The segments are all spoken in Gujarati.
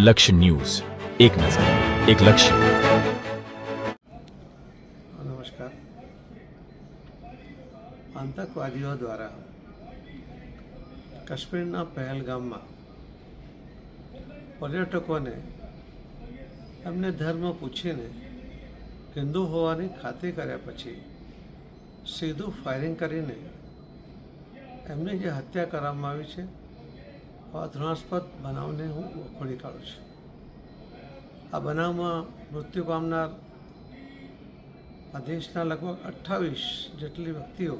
લક્ષ્ય ન્યૂઝ, એક નજર, એક લક્ષ્ય. નમસ્કાર. આતંકવાદીઓ દ્વારા કાશ્મીરના પહેલગામમાં પર્યટકોને એમને ધર્મ પૂછીને હિન્દુ હોવાની ખાતરી કર્યા પછી સીધું ફાયરિંગ કરીને એમની જે હત્યા કરવામાં આવી છે આ ઘૃણાસ્પદ બનાવને હું વખોડી કાઢું છું. આ બનાવમાં મૃત્યુ પામનાર આ દેશના લગભગ 28 જેટલી વ્યક્તિઓ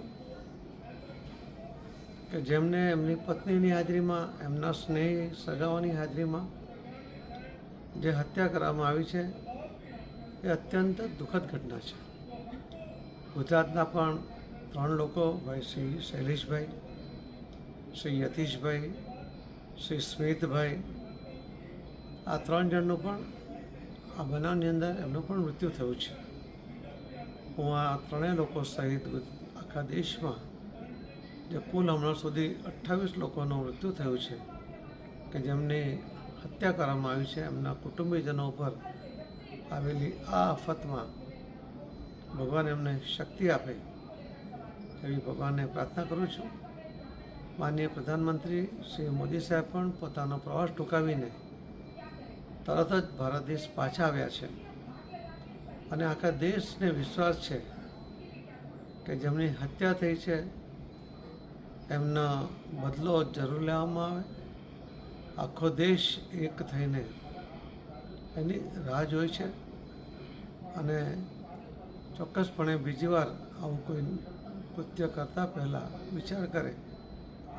કે જેમને એમની પત્નીની હાજરીમાં, એમના સ્નેહી સગાઓની હાજરીમાં જે હત્યા કરવામાં આવી છે એ અત્યંત દુઃખદ ઘટના છે. ગુજરાતના પણ 3 લોકો, ભાઈ શ્રી શૈલેષભાઈ, શ્રી યતીશભાઈ, શ્રી સ્મિતભાઈ, આ 3 જણનું પણ આ બનાવની અંદર એમનું પણ મૃત્યુ થયું છે. હું આ 3 લોકો સહિત આખા દેશમાં જે કુલ હમણાં સુધી 28 લોકોનું મૃત્યુ થયું છે કે જેમની હત્યા કરવામાં આવી છે, એમના કુટુંબીજનો ઉપર આવેલી આ આફતમાં ભગવાન એમને શક્તિ આપે એવી ભગવાનને પ્રાર્થના કરું છું. માનનીય પ્રધાનમંત્રી શ્રી મોદી સાહેબ પણ પોતાનો પ્રવાસ ટૂંકાવીને તરત જ ભારત દેશ પાછા આવ્યા છે અને આખા દેશને વિશ્વાસ છે કે જેમની હત્યા થઈ છે એમનો બદલો જરૂર લેવામાં આવે. આખો દેશ એક થઈને એની રાહ જોઈ છે અને ચોક્કસપણે બીજી વાર આવું કોઈ કૃત્ય કરતાં પહેલાં વિચાર કરે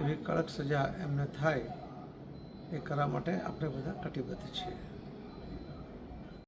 એવી કડક સજા એમને થાય એ કરવા માટે આપણે બધા કટિબદ્ધ છીએ.